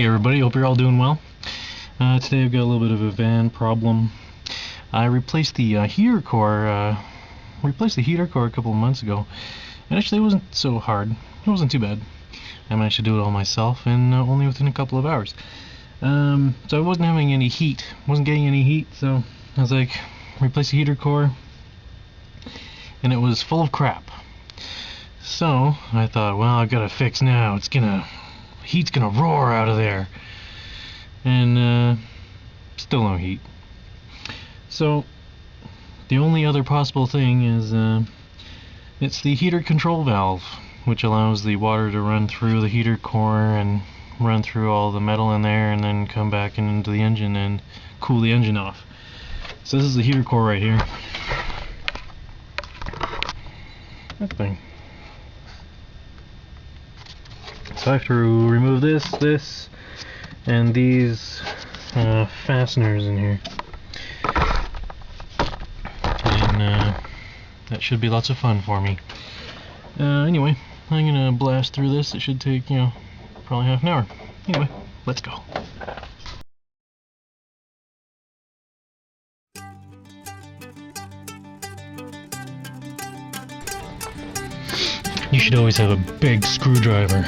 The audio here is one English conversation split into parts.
Hey everybody, hope you're all doing well. Today I've got a little bit of a van problem. I replaced the heater core. A couple of months ago, and actually it wasn't so hard. It wasn't too bad. I managed to do it all myself, and only within a couple of hours. So I wasn't having any heat. Wasn't getting any heat. So I was like, replace the heater core, and it was full of crap. So I thought, well, I've got to fix now. Heat's gonna roar out of there, and still no heat. So the only other possible thing is it's the heater control valve, which allows the water to run through the heater core and run through all the metal in there and then come back into the engine and cool the engine off. So this is the heater core right here. That thing. So I have to remove this, and these fasteners in here. And that should be lots of fun for me. Anyway, I'm gonna blast through this. It should take, probably half an hour. Anyway, let's go. You should always have a big screwdriver.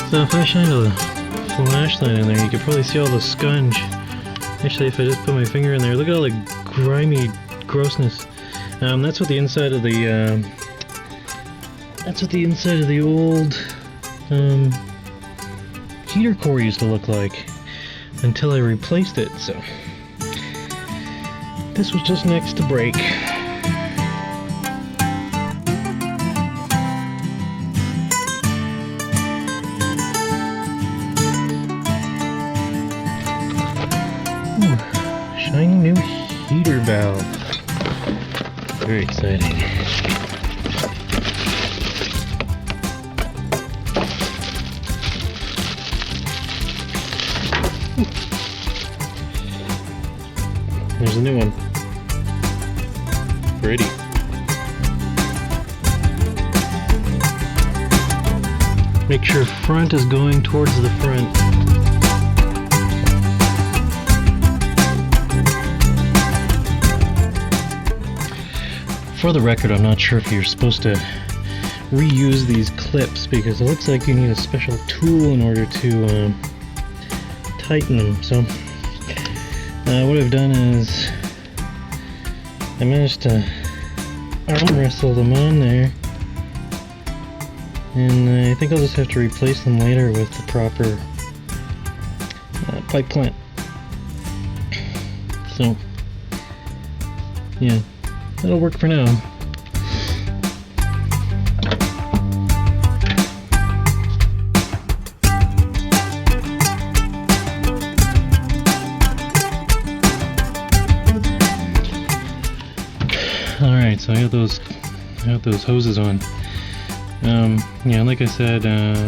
So if I shine a flashlight in there, you could probably see all the sponge. Actually, if I just put my finger in there, look at all the grimy grossness. That's what the inside of the old heater core used to look like until I replaced it. So this was just next to break. Shiny new heater valve. Very exciting. There's a new one. Pretty. Make sure front is going towards the front. For the record, I'm not sure if you're supposed to reuse these clips, because it looks like you need a special tool in order to tighten them. So what I've done is I managed to arm wrestle them on there, and I think I'll just have to replace them later with the proper pipe clamp. So yeah, that'll work for now. Alright, so I got those hoses on. Yeah, like I said,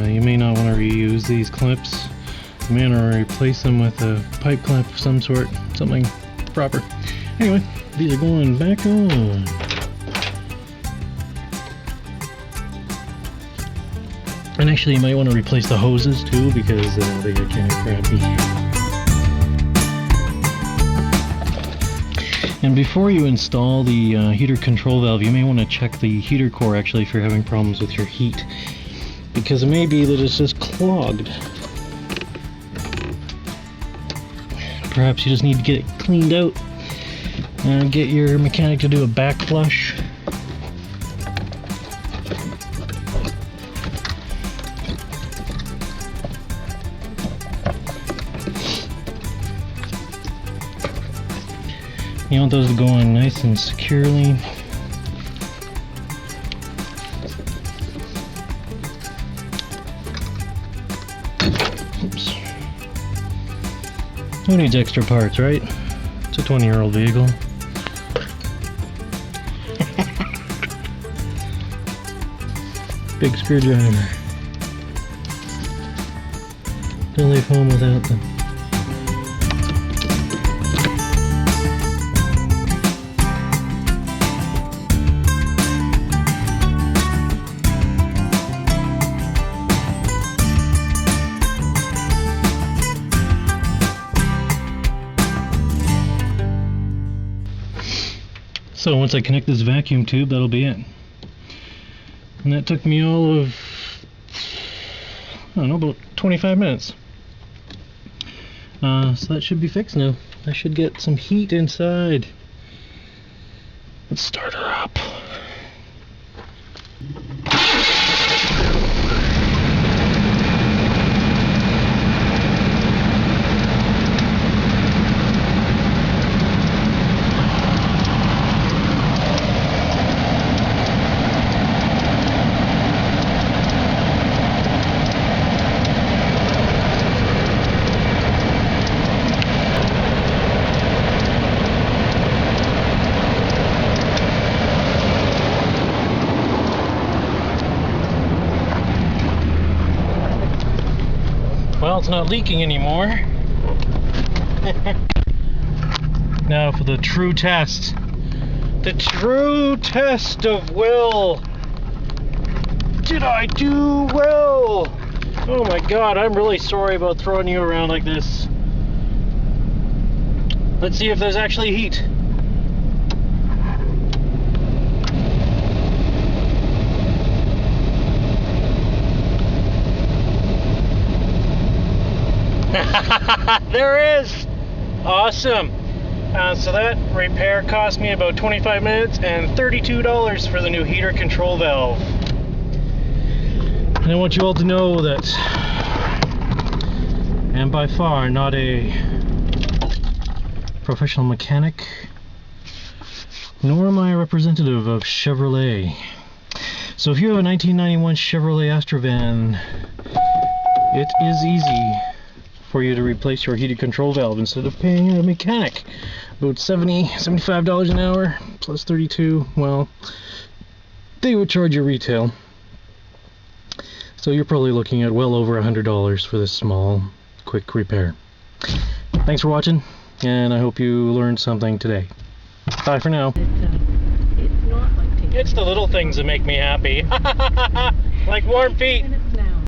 you may not want to reuse these clips. You may want to replace them with a pipe clamp of some sort, something proper. Anyway, these are going back on. And actually, you might want to replace the hoses too, because they get kind of crappy. And before you install the heater control valve, you may want to check the heater core actually if you're having problems with your heat, because it may be that it's just clogged. Perhaps you just need to get it cleaned out and get your mechanic to do a back flush. You want those to go on nice and securely. Oops. Who needs extra parts, right? It's a 20-year-old vehicle. Big screwdriver. Don't leave home without them. So once I connect this vacuum tube, that'll be it. And that took me all of, I don't know, about 25 minutes. So that should be fixed now. I should get some heat inside. Let's start her up. Well, it's not leaking anymore. Now for the true test. The true test of will. Did I do well? Oh my god, I'm really sorry about throwing you around like this. Let's see if there's actually heat. There is! Awesome! So that repair cost me about 25 minutes and $32 for the new heater control valve. And I want you all to know that I am by far not a professional mechanic, nor am I a representative of Chevrolet. So if you have a 1991 Chevrolet Astro van, it is easy for you to replace your heated control valve instead of paying a mechanic about $75 an hour plus 32. Well, they would charge you retail, so you're probably looking at well over $100 for this small quick repair. Thanks for watching, and I hope you learned something today. Bye for now. It's the little things that make me happy. Like warm feet.